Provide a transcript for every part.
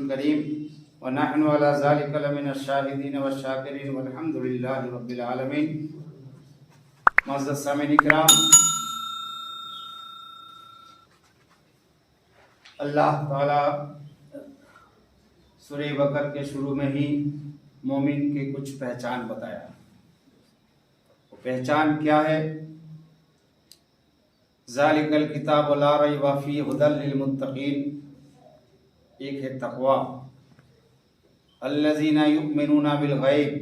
किताबिल करीम व नहनु अला ज़ालिका लमिनश शाहिदीन व शाकिरीन वल्हम्दुलिल्लाहि रब्बिल आलमीन। मुअज़्ज़ज़ सामीईन इकराम, अल्लाह ताला सूरह बकर के शुरू में ही मोमिन के कुछ पहचान बताया। वो पहचान क्या है? ज़ालिकल किताब ला रैब फीहि हुदल लिल मुत्तकीन। एक है तक़वा, अल्लज़ीना युमिनूना बिल गैब।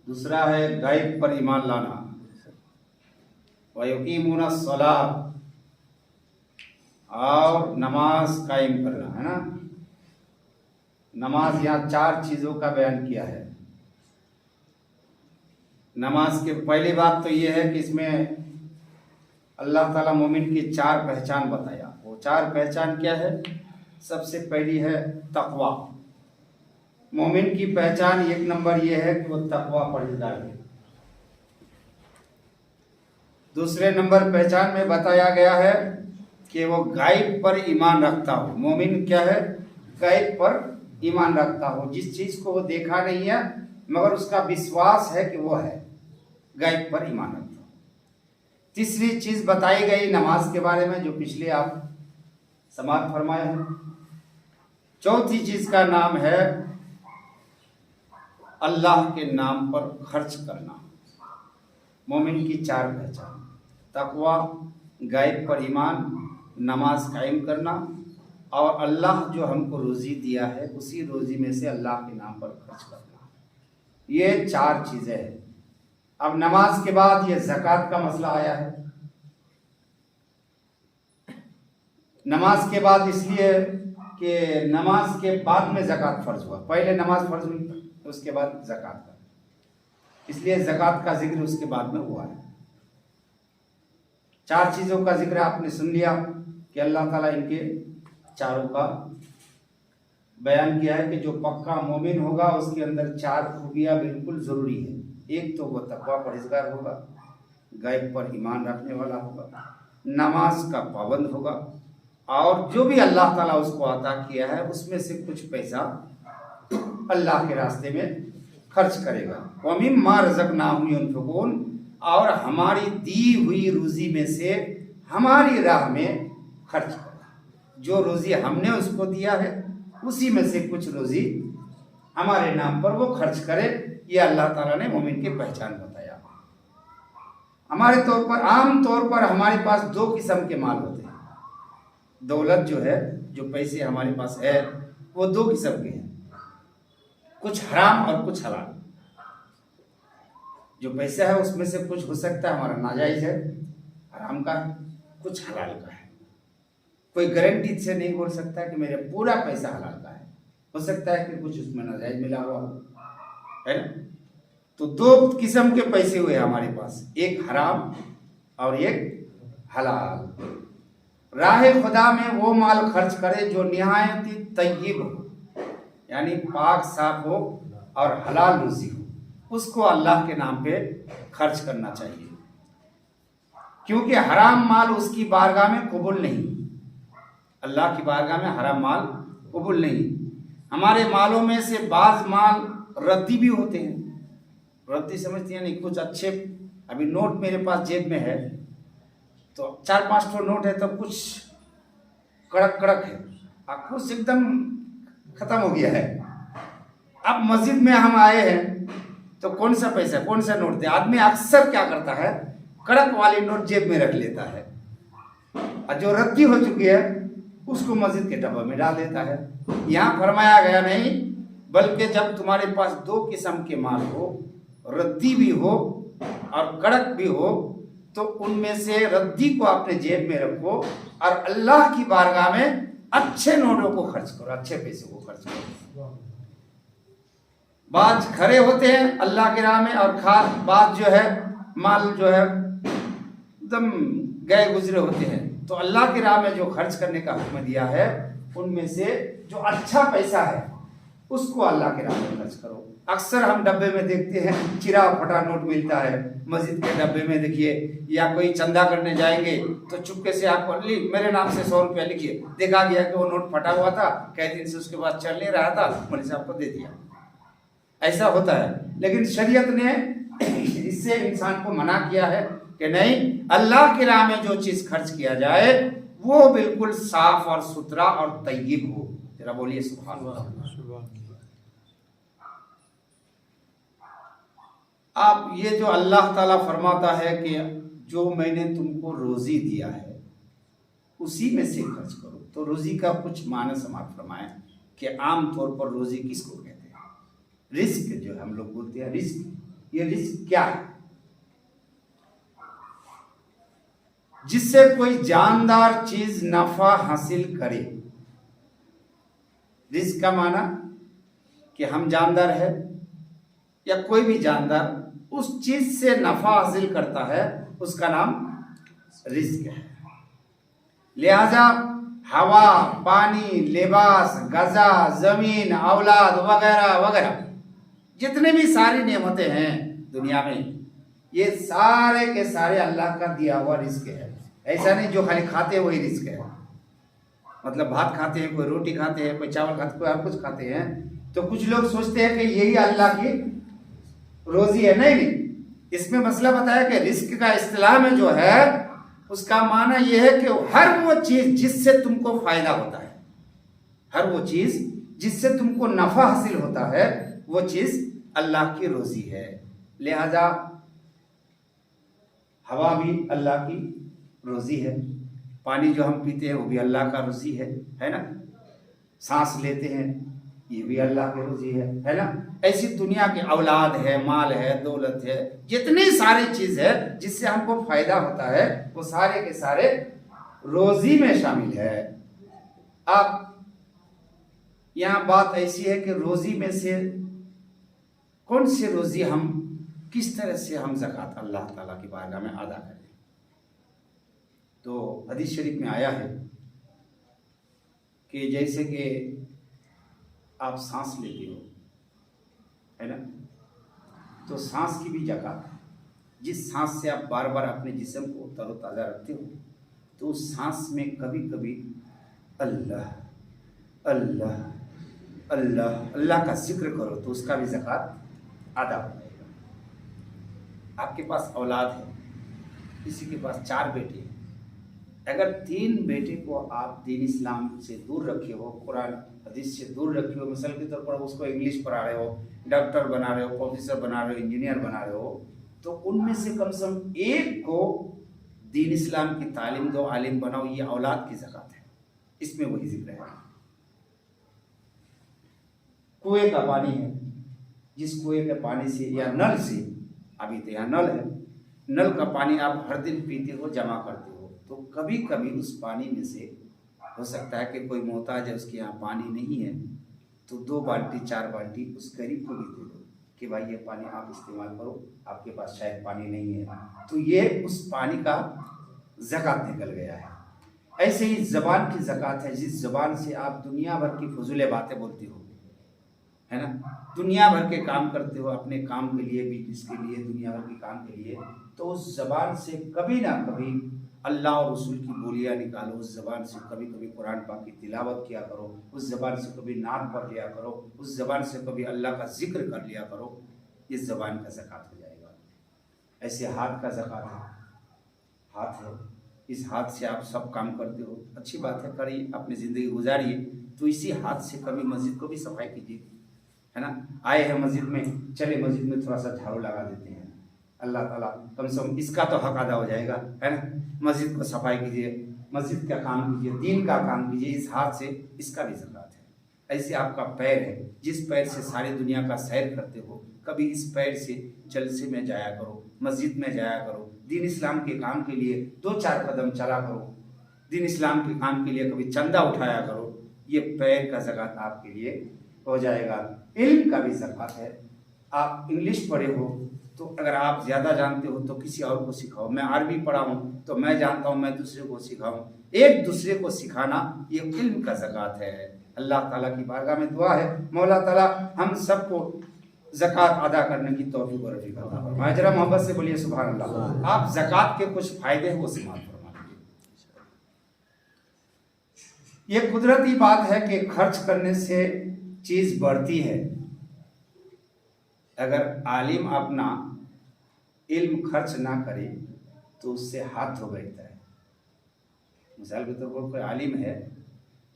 दूसरा है गैब पर ईमान लाना, व युकीमूनस सलात, और नमाज कायम करना, है ना। नमाज, यहाँ 4 चीज़ों का बयान किया है। नमाज के पहली बात तो ये है कि इसमें अल्लाह ताला मोमिन की 4 पहचान बताया। वो 4 पहचान क्या है? सबसे पहली है तक़वा। मोमिन की पहचान 1 नंबर ये है कि वो तक़वा परहेज़गार है। दूसरे नंबर पहचान में बताया गया है कि वो गायब पर ईमान रखता हो। मोमिन क्या है? गायब पर ईमान रखता हो। जिस चीज़ को वो देखा नहीं है मगर उसका विश्वास है कि वो है, गायब पर ईमान रखता हो। तीसरी चीज़ बताई गई नमाज के बारे में, जो पिछले आप समाप्त फरमाए हैं। चौथी चीज़ का नाम है अल्लाह के नाम पर खर्च करना। मोमिन की 4 पहचान: तक़वा, गायब पर ईमान, नमाज कायम करना, और अल्लाह जो हमको रोज़ी दिया है उसी रोज़ी में से अल्लाह के नाम पर खर्च करना। ये 4 चीज़ें हैं। अब नमाज के बाद ये ज़कात का मसला आया है। नमाज के बाद इसलिए कि नमाज के बाद में ज़कात फ़र्ज हुआ। पहले नमाज फ़र्ज हुई, उसके बाद ज़कात का, इसलिए ज़कात का जिक्र उसके बाद में हुआ है। 4 चीज़ों का जिक्र आपने सुन लिया कि अल्लाह ताला इनके चारों का बयान किया है कि जो पक्का मोमिन होगा उसके अंदर 4 खूबियाँ बिल्कुल ज़रूरी है। एक तो वो तक़वा परहेज़गार होगा, गायब पर ईमान रखने वाला होगा, नमाज का पाबंद होगा, और जो भी अल्लाह ताला उसको अता किया है उसमें से कुछ पैसा अल्लाह के रास्ते में खर्च करेगा। व मिम्मा रज़क़नाहुम युनफ़िक़ून, और हमारी दी हुई रोज़ी में से हमारी राह में खर्च करेगा। जो रोज़ी हमने उसको दिया है उसी में से कुछ रोज़ी हमारे नाम पर वो खर्च करे। ये अल्लाह ताला ने मोमिन की पहचान बताया। हमारे तौर पर, आम तौर पर हमारे पास 2 किस्म के माल होते हैं। दौलत जो है, जो पैसे हमारे पास है, वो 2 किस्म के हैं, कुछ हराम और कुछ हलाल। जो पैसा है उसमें से कुछ हो सकता है हमारा नाजायज़ है, हराम का है, कुछ हलाल का है। कोई गारंटी से नहीं बोल सकता कि मेरा पूरा पैसा हलाल का है, हो सकता है कि कुछ उसमें नाजायज़ मिला हुआ हो, है ना। तो 2 किस्म के पैसे हुए हमारे पास, एक हराम और एक हलाल। राह खुदा में वो माल खर्च करे जो निहायत तय्यब हो, यानी पाक साफ हो और हलाल रोज़ी हो, उसको अल्लाह के नाम पे खर्च करना चाहिए। क्योंकि हराम माल उसकी बारगाह में कबूल नहीं, अल्लाह की बारगाह में हराम माल कबूल नहीं। हमारे मालों में से बाज़ माल रद्दी भी होते हैं। रद्दी समझती है नहीं, कुछ अच्छे, अभी नोट मेरे पास जेब में है तो 4-5 ठो नोट है, तो कुछ कड़क कड़क है और कुछ एकदम ख़त्म हो गया है। अब मस्जिद में हम आए हैं तो कौन सा पैसा, कौन सा नोट दे? आदमी अक्सर क्या करता है, कड़क वाली नोट जेब में रख लेता है, और जो रद्दी हो चुकी है उसको मस्जिद के डब्बे में डाल देता है। यहाँ फरमाया गया नहीं, बल्कि जब तुम्हारे पास 2 किस्म के माल हो, रद्दी भी हो और कड़क भी हो, तो उनमें से रद्दी को अपने जेब में रखो और अल्लाह की बारगाह में अच्छे नोटों को खर्च करो, अच्छे पैसे को खर्च करो। बाज खरे होते हैं अल्लाह की राह में, और खास बात जो है माल जो है एकदम गए गुजरे होते हैं। तो अल्लाह की राह में जो खर्च करने का हुक्म दिया है, उनमें से जो अच्छा पैसा है उसको अल्लाह के राह में खर्च करो। अक्सर हम डब्बे में देखते हैं चिरा फटा नोट मिलता है, मस्जिद के डब्बे में देखिए, या कोई चंदा करने जाएंगे तो चुपके से आपको मेरे नाम से 100 रुपया लिखिए, देखा गया कि वो नोट फटा हुआ था, कई दिन से उसके बाद चल नहीं रहा था, मौलवी साहब को दे दिया। ऐसा होता है, लेकिन शरीयत ने इससे इंसान को मना किया है कि नहीं, अल्लाह की राह में जो चीज खर्च किया जाए वो बिल्कुल साफ और सुथरा और तय्यब हो। जरा बोलिए सुभान अल्लाह। आप ये जो अल्लाह ताला फरमाता है कि जो मैंने तुमको रोजी दिया है उसी में से खर्च करो, तो रोजी का कुछ माने समाप्त फरमाएं कि आम तौर पर रोजी किसको कहते हैं? रिस्क जो हम लोग बोलते हैं रिस्क, ये रिस्क क्या है? जिससे कोई जानदार चीज नफा हासिल करे। रिस्क का माना कि हम जानदार है या कोई भी जानदार उस चीज से नफा हासिल करता है, उसका नाम रिस्क है। लिहाजा हवा, पानी, लिबास, गजा, जमीन, औलाद वगैरह वगैरह जितने भी सारी नेमतें हैं दुनिया में, ये सारे के सारे अल्लाह का दिया हुआ रिस्क है। ऐसा नहीं जो खाली खाते हैं वही रिस्क है, मतलब भात खाते हैं, कोई रोटी खाते हैं, कोई चावल खाते हैं, कोई और कुछ खाते हैं, तो कुछ लोग सोचते हैं कि यही अल्लाह की रोजी है। नहीं नहीं, इसमें मसला बताया कि रिस्क का इस्तिलाह में जो है उसका माना यह है कि हर वो चीज जिससे तुमको फायदा होता है, हर वो चीज जिससे तुमको नफा हासिल होता है, वो चीज अल्लाह की रोजी है। लिहाजा हवा भी अल्लाह की रोजी है, पानी जो हम पीते हैं वो भी अल्लाह का रोजी है ना, सांस लेते हैं ये भी अल्लाह की रोजी है ना। ऐसी दुनिया की औलाद है, माल है, दौलत है, जितनी सारी चीज है जिससे हमको फायदा होता है, वो सारे के सारे रोजी में शामिल है। अब यहाँ बात ऐसी है कि रोजी में से कौन सी रोजी हम किस तरह से हम ज़कात अल्लाह ताला की बारगाह में अदा करें। तो हदीस शरीफ में आया है कि जैसे कि आप सांस लेते हो है ना, तो सांस की भी ज़कात है। जिस सांस से आप बार बार अपने जिस्म को तरोताज़ा रखते हो, तो उस सांस में कभी कभी अल्लाह अल्लाह अल्लाह अल्लाह का जिक्र करो तो उसका भी ज़कात अदा हो जाएगा। आपके पास औलाद है, किसी के पास 4 बेटे हैं, अगर 3 बेटे को आप दीन इस्लाम से दूर रखे हो, कुरान हदीस से दूर रखे हो, मिसाल के तौर पर उसको इंग्लिश पढ़ा रहे हो, डॉक्टर बना रहे हो, प्रोफेसर बना रहे हो, इंजीनियर बना रहे हो, तो उनमें से कम से कम एक को दीन इस्लाम की तालीम दो, आलिम बनाओ। ये औलाद की ज़कात है, इसमें वही जिक्र है। कुएं का पानी है, जिस कुएं के पानी से या नल से, अभी तो यहाँ नल है, नल का पानी आप हर दिन पीते हो, जमा करते हो, तो कभी कभी उस पानी में से हो सकता है कि कोई मोहताज है, उसके यहाँ पानी नहीं है, तो 2 बाल्टी 4 बाल्टी उस गरीब को भी दे दो कि भाई ये पानी आप इस्तेमाल करो, आपके पास शायद पानी नहीं है, तो ये उस पानी का ज़कात निकल गया है। ऐसे ही ज़बान की ज़कात है, जिस ज़बान से आप दुनिया भर की फजूल बातें बोलते हो है ना, दुनिया भर के काम करते हो अपने काम के लिए, बिजनेस के लिए, दुनिया भर के काम के लिए, तो उस ज़बान से कभी ना कभी अल्लाह और रसूल की बोलियाँ निकालो, उस ज़बान से कभी कभी कुरान पाक की तिलावत किया करो, उस ज़बान से कभी नात पढ़ लिया करो, उस ज़बान से कभी अल्लाह का जिक्र कर लिया करो, इस ज़बान का ज़कात हो जाएगा। ऐसे हाथ का ज़कात है, हाथ है, इस हाथ से आप सब काम करते हो, अच्छी बात है, करिए, अपनी ज़िंदगी गुजारिए, तो इसी हाथ से कभी मस्जिद को भी सफाई कीजिए है ना। आए हैं मस्जिद में, चले मस्जिद में थोड़ा सा झाड़ू लगा देते हैं, अल्लाह ताला कम से कम इसका तो हक अदा हो जाएगा है ना। मस्जिद को सफाई कीजिए, मस्जिद का काम कीजिए, दीन का काम कीजिए, इस हाथ से, इसका भी ज़कात है। ऐसे आपका पैर है, जिस पैर से सारी दुनिया का सैर करते हो, कभी इस पैर से जलसे में जाया करो, मस्जिद में जाया करो, दीन इस्लाम के काम के लिए 2-4 कदम चला करो, दीन इस्लाम के काम के लिए कभी चंदा उठाया करो, ये पैर का ज़कात आपके लिए हो जाएगा। इल्म का भी ज़कात है। आप इंग्लिश पढ़े हो तो अगर आप ज़्यादा जानते हो तो किसी और को सिखाओ। मैं अरबी पढ़ा हूँ तो मैं जानता हूँ, मैं दूसरे को सिखाऊँ। एक दूसरे को सिखाना, ये इल्म का ज़कात है। अल्लाह ताला की बारगाह में दुआ है, मौला ताला हम सबको ज़कात अदा करने की तौफीक और रफ़ीक अता फरमाए। जरा मोहब्बत से बोलिए सुभान अल्लाह। आप ज़कात के कुछ फ़ायदे हैं वो समाप्त फरमा दीजिए। ये कुदरती बात है कि खर्च करने से चीज़ बढ़ती है। अगर आलिम अपना इल्म खर्च ना करे तो उससे हाथ धो बैठता है। मिसाल के तौर पर कोई आलिम है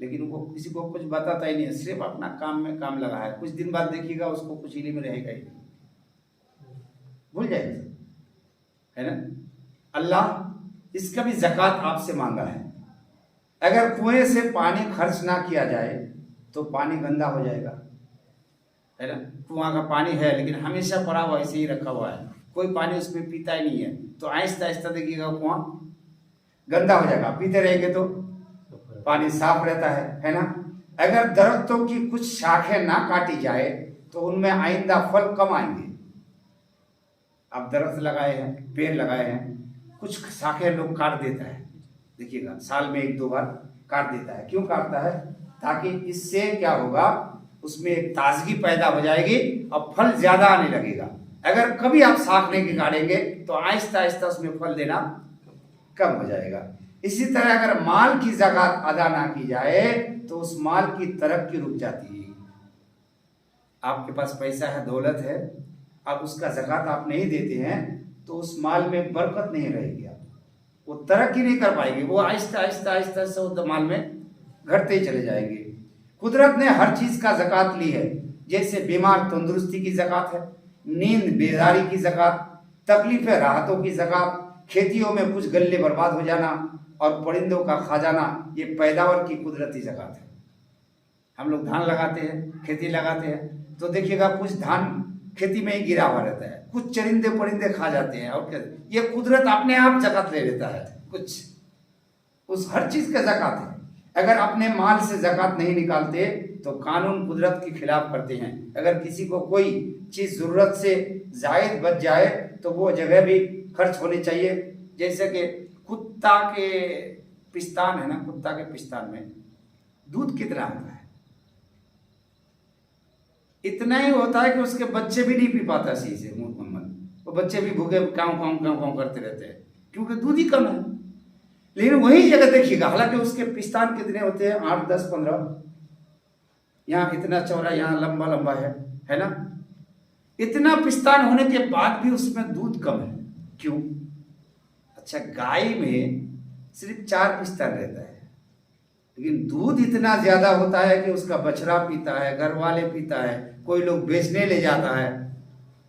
लेकिन वो किसी को कुछ बताता ही नहीं है, सिर्फ अपना काम में काम लगा है, कुछ दिन बाद देखिएगा उसको कुछ इल्म रहेगा ही नहीं, भूल जाएगा, है ना। अल्लाह इसका भी ज़कात आपसे मांगा है। अगर कुएं से पानी खर्च ना किया जाए तो पानी गंदा हो जाएगा, है ना। कुआं का पानी है लेकिन हमेशा पड़ा हुआ ऐसे ही रखा हुआ है, कोई पानी उसमें पीता ही नहीं है, तो आहिस्ता आहिस्ता देखिएगा कुआं गंदा हो जाएगा। पीते रहेंगे तो पानी साफ रहता है ना। अगर दरख्तों की कुछ शाखें ना काटी जाए तो उनमें आइंदा फल कम आएंगे। आप दरख्त लगाए हैं, पेड़ लगाए हैं, कुछ शाखें लोग काट देता है, देखिएगा साल में 1-2 बार काट देता है। क्यों काटता है? ताकि इससे क्या होगा, उसमें एक ताजगी पैदा हो जाएगी और फल ज्यादा आने लगेगा। अगर कभी आप शाख नहीं काटेंगे तो आहिस्ता आहिस्ता उसमें फल देना कम हो जाएगा। इसी तरह अगर माल की ज़कात अदा ना की जाए तो उस माल की तरक्की रुक जाती है। आपके पास पैसा है, दौलत है, अब उसका ज़कात आप नहीं देते हैं तो उस माल में बरकत नहीं रहेगी, वो तरक्की नहीं कर पाएगी, वो आहिस्ता आहिस्ता आहिस्ता आहिस्ता उस माल में घटते ही चले जाएंगे। कुदरत ने हर चीज़ का ज़कात ली है, जैसे बीमार तंदुरुस्ती की ज़कात है, नींद बेदारी की ज़कात, तकलीफ़ें राहतों की ज़कात, खेतियों में कुछ गल्ले बर्बाद हो जाना और परिंदों का खा जाना, ये पैदावार की कुदरती ज़कात है। हम लोग धान लगाते हैं, खेती लगाते हैं, तो देखिएगा कुछ धान खेती में ही गिरा हुआ रहता है, कुछ चरिंदे परिंदे खा जाते हैं, और क्या ये कुदरत अपने आप ज़कात ले लेता है। कुछ उस हर चीज़ का ज़कात है। अगर अपने माल से ज़कात नहीं निकालते तो कानून कुदरत के खिलाफ करते हैं। अगर किसी को कोई चीज़ ज़रूरत से जायद बच जाए तो वो जगह भी खर्च होनी चाहिए। जैसे कि कुत्ता के पिस्तान है ना, कुत्ता के पिस्तान में दूध कितना होता है? इतना ही होता है कि उसके बच्चे भी नहीं पी पाता सही से मुकम्मल, वो बच्चे भी भूखे काँव काँव काँव काँव करते रहते हैं क्योंकि दूध ही कम है। लेकिन वही जगह देखिएगा, हालांकि उसके पिस्तान कितने होते हैं, 8, 10, 15, यहाँ इतना चौड़ा, यहाँ लंबा लंबा है ना। इतना पिस्तान होने के बाद भी उसमें दूध कम है, क्यों? अच्छा, गाय में सिर्फ 4 पिस्तान रहता है लेकिन दूध इतना ज्यादा होता है कि उसका बछड़ा पीता है, घर वाले पीता है, कोई लोग बेचने ले जाता है।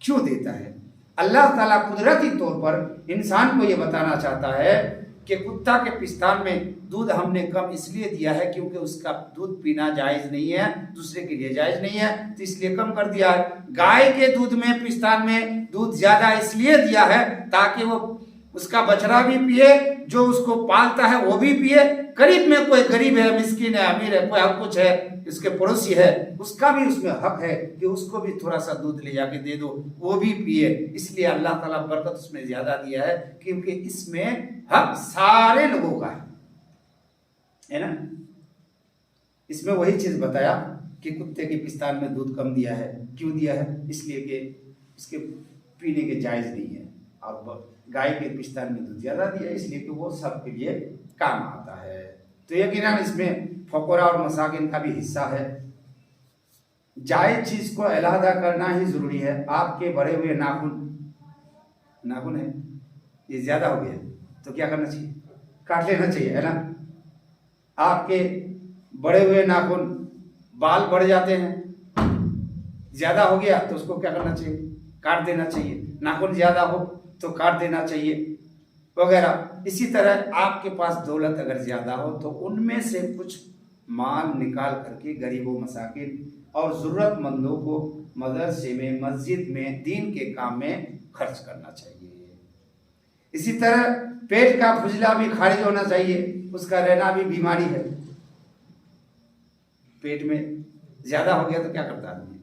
क्यों देता है? अल्लाह ताला कुदरती तौर पर इंसान को यह बताना चाहता है कि कुत्ता के पिस्तान में दूध हमने कम इसलिए दिया है क्योंकि उसका दूध पीना जायज नहीं है, दूसरे के लिए जायज नहीं है, तो इसलिए कम कर दिया है। गाय के दूध में, पिस्तान में दूध ज्यादा इसलिए दिया है ताकि वो उसका बछड़ा भी पिए, जो उसको पालता है वो भी पिए, करीब में कोई गरीब है, मिस्किन है, अमीर है, कोई और कुछ है, इसके पड़ोसी है, उसका भी उसमें हक है कि उसको भी थोड़ा सा दूध ले जाके दे दो, वो भी पिए। इसलिए अल्लाह ताला बरकत उसमें ज्यादा दिया है क्योंकि इसमें हक सारे लोगों का है ना। इसमें वही चीज बताया कि कुत्ते के पिस्तान में दूध कम दिया है। क्यों दिया है? इसलिए कि इसके पीने के जायज नहीं है, और गाय के पिस्तान में दूध ज्यादा दिया है इसलिए कि वो सबके लिए काम आता है। तो यकीनन इसमें फकोरा और मसाकिन का भी हिस्सा है। जायज चीज को अलहदा करना ही जरूरी है। आपके बड़े हुए नाखून है, ये ज्यादा हो गया तो क्या करना चाहिए? काट लेना चाहिए, है ना। आपके बड़े हुए नाखून, बाल बढ़ जाते हैं, ज्यादा हो गया तो उसको क्या करना चाहिए? काट देना चाहिए। नाखून ज्यादा हो तो काट देना चाहिए वगैरह। इसी तरह आपके पास दौलत अगर ज्यादा हो तो उनमें से कुछ माल निकाल करके गरीबों, मसाकिन और ज़रूरतमंदों को मदरसे में, मस्जिद में, दीन के काम में खर्च करना चाहिए। इसी तरह पेट का खुजला भी खारिज होना चाहिए, उसका रहना भी बीमारी है। पेट में ज्यादा हो गया तो क्या करता है आदमी?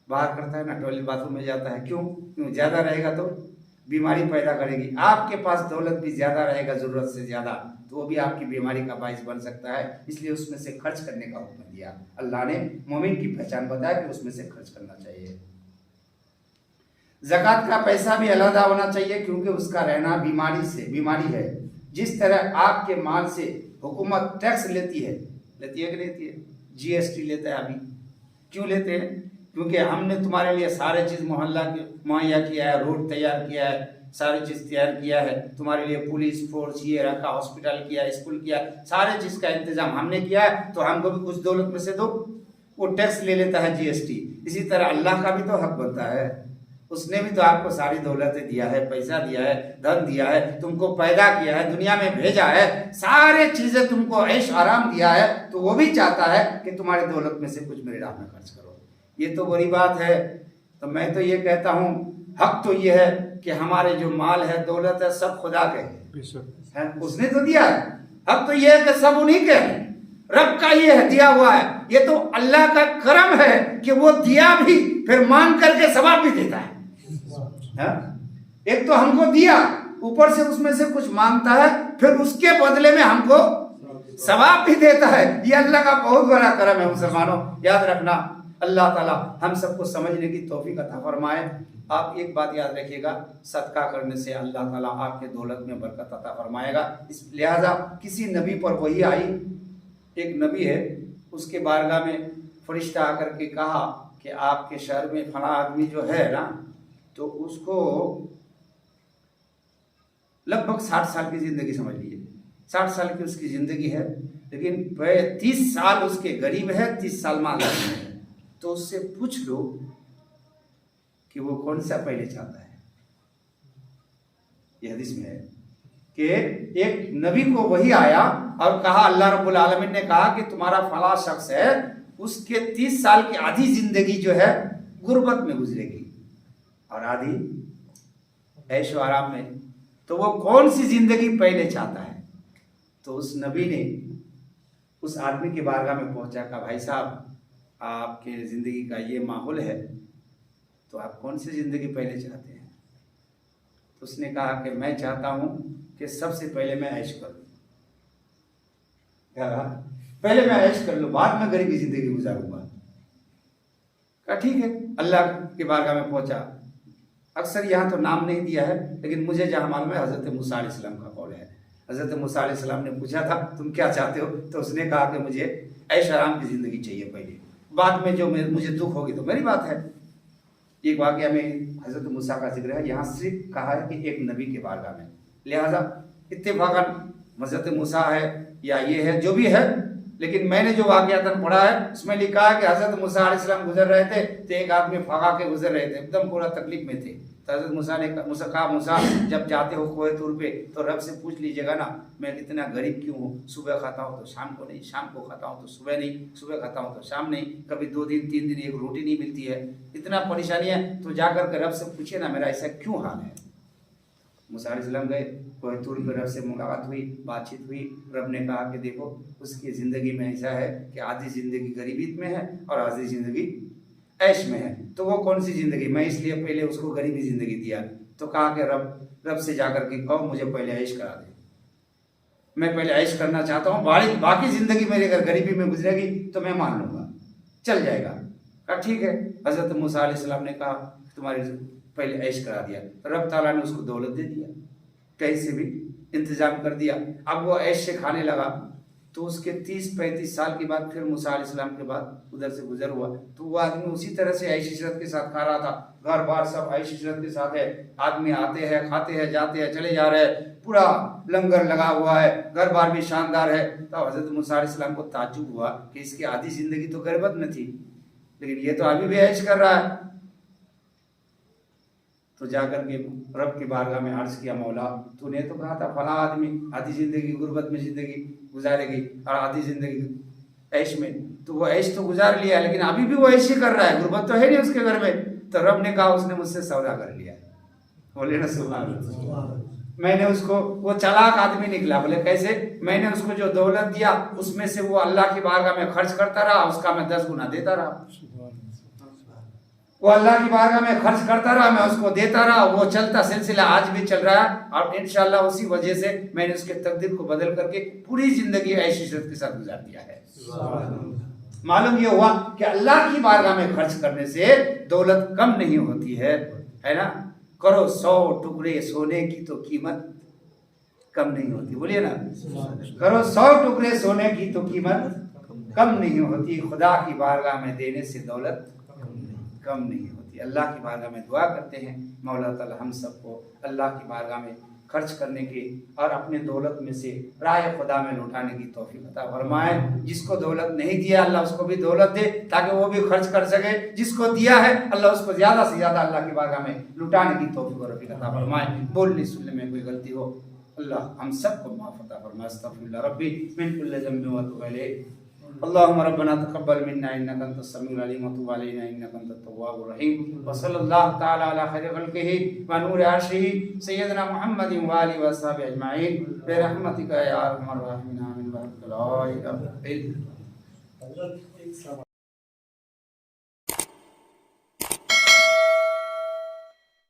बाहर करता है ना, टॉयलेट बाथरूम में जाता है। क्यों? ज्यादा रहेगा तो बीमारी पैदा करेगी। आपके पास दौलत भी ज़्यादा रहेगा ज़रूरत से ज़्यादा, तो वो भी आपकी बीमारी का बाइस बन सकता है। इसलिए उसमें से खर्च करने का हुक्म दिया। अल्लाह ने मोमिन की पहचान बताया कि उसमें से खर्च करना चाहिए। ज़कात का पैसा भी अलग होना चाहिए, क्योंकि उसका रहना बीमारी है। जिस तरह आपके माल से हुकूमत टैक्स लेती है कि लेती है, जीएसटी लेता है। अभी क्यों लेते हैं? क्योंकि हमने तुम्हारे लिए सारे चीज़ मोहल्ला के मुहैया किया है, रोड तैयार किया है, सारी चीज़ तैयार किया है, तुम्हारे लिए पुलिस फोर्स ये रखा, हॉस्पिटल किया, स्कूल किया, सारे चीज़ का इंतजाम हमने किया है, तो हमको भी कुछ दौलत में से दो। वो टैक्स ले लेता है, जीएसटी। इसी तरह अल्लाह का भी तो हक बनता है। उसने भी तो आपको सारी दौलतें दिया है, पैसा दिया है, धन दिया है, तुमको पैदा किया है, दुनिया में भेजा है, सारे चीजें तुमको ऐश आराम दिया है, तो वो भी चाहता है कि तुम्हारी दौलत में से कुछ मेरे राह में खर्च करो। ये तो बड़ी बात है। तो मैं तो ये कहता हूँ, हक तो ये है कि हमारे जो माल है, दौलत है, सब खुदा के है, उसने तो दिया है। हक तो ये है कि सब उन्हीं के हैं, रब का ये है, दिया हुआ है। ये तो अल्लाह का करम है कि वो दिया भी, फिर मांग करके सवाब भी देता है। एक तो हमको दिया, ऊपर से उसमें से कुछ मांगता है, फिर उसके बदले में हमको सवाब भी देता है। ये अल्लाह का बहुत बड़ा करम है मुसलमानों, याद रखना। अल्लाह ताला हम सबको समझने की तौफीक अता फरमाए। आप एक बात याद रखिएगा, सदका करने से अल्लाह ताला आपके दौलत में बरकत अता फरमाएगा। इस लिहाजा किसी नबी पर वही आई, एक नबी है, उसके बारगाह में फरिश्ता आकर के कहा कि आपके शहर में फला आदमी जो है ना, तो उसको लगभग 60 साल की जिंदगी समझ लीजिए, 60 साल की उसकी जिंदगी है, लेकिन 30 साल उसके गरीब है, 30 साल मालदार है। तो उससे पूछ लो कि वो कौन सा पहले चाहता है। यह हदीस में है कि एक नबी को वही आया और कहा, अल्लाह रब्बुल आलमीन ने कहा कि तुम्हारा फला शख्स है, उसके 30 साल की आधी जिंदगी जो है गुर्बत में गुजरेगी और आधी ऐशो आराम में। तो वो कौन सी जिंदगी पहले चाहता है? तो उस नबी ने उस आदमी के बारगाह में पहुंचा, कहा, भाई साहब, आपके जिंदगी का ये माहौल है, तो आप कौन सी जिंदगी पहले चाहते हैं? तो उसने कहा कि मैं चाहता हूं कि सबसे पहले मैं ऐश कर लूं। पहले मैं ऐश कर लूं, बाद में गरीबी जिंदगी गुजारूंगा। कहा ठीक है। अल्लाह के बारगाह में पहुंचा। अक्सर यहाँ तो नाम नहीं दिया है, लेकिन मुझे जहाँ मालूम है हज़रत मूसा अलैहिस्सलाम का कौल है। हज़रत मूसा अलैहिस्सलाम ने पूछा था, तुम क्या चाहते हो? तो उसने कहा कि मुझे ऐश आराम की ज़िंदगी चाहिए पहले, बाद में जो मुझे दुख होगी तो मेरी बात है। एक वाक़या में हज़रत मूसा का जिक्र है, यहाँ सिर्फ कहा है कि एक नबी के बारगाह में, लिहाजा इत्तेफाकन हज़रत मूसा है या ये है जो भी है, लेकिन मैंने जो वाक़यातन पढ़ा है उसमें लिखा है कि हज़रत मूसा अलैहिस्सलाम गुजर रहे थे, तो एक आदमी फगा के गुजर रहे थे, एकदम पूरा तकलीफ में थे। तो हज़रत मूसा ने कहा, मूसा जब जाते हो कोहे तूर पे तो रब से पूछ लीजिएगा ना, मैं इतना गरीब क्यों हूँ, सुबह खाता हूँ तो शाम को नहीं, शाम को खाता हूँ तो सुबह नहीं, सुबह खाता हूँ तो शाम नहीं, कभी 2 दिन 3 दिन एक रोटी नहीं मिलती है, इतना परेशानी है, तो जाकर के रब से पूछिए ना मेरा ऐसा क्यों हाल है। मूसा अलैहिस्सलाम गए, कोहे तूर पर रब से मुलाकात हुई, बातचीत हुई। रब ने कहा कि देखो, उसकी ज़िंदगी में ऐसा है कि आधी ज़िंदगी गरीबी में है और आधी ज़िंदगी ऐश में है। तो वो कौन सी ज़िंदगी? मैं इसलिए पहले उसको गरीबी ज़िंदगी दिया। तो कहा कि रब से जाकर के कहो मुझे पहले ऐश करा दे, मैं पहले ऐश करना चाहता हूँ, बाकी ज़िंदगी मेरे अगर गरीबी में गुजरेगी तो मैं मान लूँगा, चल जाएगा। कहा ठीक है। हज़रत मूसा अलैहिस्सलाम ने कहा तुम्हारी पहले ऐश करा दिया, तो रब ताला ने उसको दौलत दे दिया, कहीं से भी इंतजाम कर दिया। अब वो ऐश से खाने लगा। तो उसके 30-35 साल के बाद फिर मूसा अलैहिस्सलाम के बाद उधर से गुजर हुआ, तो वो आदमी उसी तरह से ऐश इशरत के साथ खा रहा था। घर बार सब ऐश इशरत के साथ है, आदमी आते हैं, खाते हैं, जाते हैं, चले जा रहे हैं, पूरा लंगर लगा हुआ है, घर बार भी शानदार है। तो हज़रत मूसा अलैहिस्सलाम को ताज्जुब हुआ कि इसकी आधी जिंदगी तो गरबत में थी, लेकिन ये तो अभी भी ऐश कर रहा है। तो जाकर के रब की बारगाह में अर्ज किया, मौला तूने तो कहा था फला आदमी आधी जिंदगी गुर्बत में जिंदगी गुजारेगी और आधी जिंदगी ऐश में, तो वो ऐश तो गुजार लिया, लेकिन अभी भी वो ऐश ही कर रहा है, गुर्बत तो है नहीं उसके घर में। तो रब ने कहा उसने मुझसे सौदा कर लिया। बोले ना सुभान अल्लाह। मैंने उसको, वो चालाक आदमी निकला। बोले कैसे? मैंने उसको जो दौलत दिया उसमें से वो अल्लाह की बारगाह में खर्च करता रहा, उसका मैं 10 गुना देता रहा। वो अल्लाह की बारगाह में खर्च करता रहा, मैं उसको देता रहा, वो चलता सिलसिला आज भी चल रहा है। और इंशाल्लाह उसी वजह से मैंने उसके तकदीर को बदल करके पूरी जिंदगी ऐशी इज्जत के साथ गुजार दिया है। मालूम ये हुआ कि अल्लाह की बारगाह में खर्च करने से दौलत कम नहीं होती है ना। करो 100 टुकड़े सोने की तो कीमत कम नहीं होती, बोलिए ना। करो 100 टुकड़े सोने की तो कीमत कम नहीं होती, खुदा की बारगाह में देने से दौलत कम नहीं होती। अल्लाह की बारगाह में दुआ करते हैं मौला ताला हम सबको अल्लाह की बारगाह में खर्च करने की और अपने दौलत में से राह खुदा में लौटाने की तौफीक अता फरमाए। जिसको दौलत नहीं दिया अल्लाह उसको भी दौलत दे ताकि वो भी खर्च कर सके, जिसको दिया है अल्लाह उसको ज्यादा से ज्यादा अल्लाह की बारगाह में लौटाने की तौफीक और रफ़ीक अता फरमाए। बोलने सुनने में कोई गलती हो अल्लाह हम सबको माफ़ अता फरमाए। अस्तगफिरुल्लाह रब्बी मिन कुल्लि ज़ंबिन व अतूबु इलैह। अल्लाहुम्मा रब्बना तक़ब्बल मिन्ना इन्नका अंतस समीउल अलीम व तुब अलैना इन्नका अंतत तव्वाबुर रहीम। व सल्लल्लाहु तआला अला खैरि खल्क़िही व नूरि अर्शिही सय्यिदना मुहम्मदिन व आलिहि व अस्हाबिहि अजमाइन बिरहमतिका या अरहमर राहिमीन आमीन। ला इलाहा इल्लल्लाह।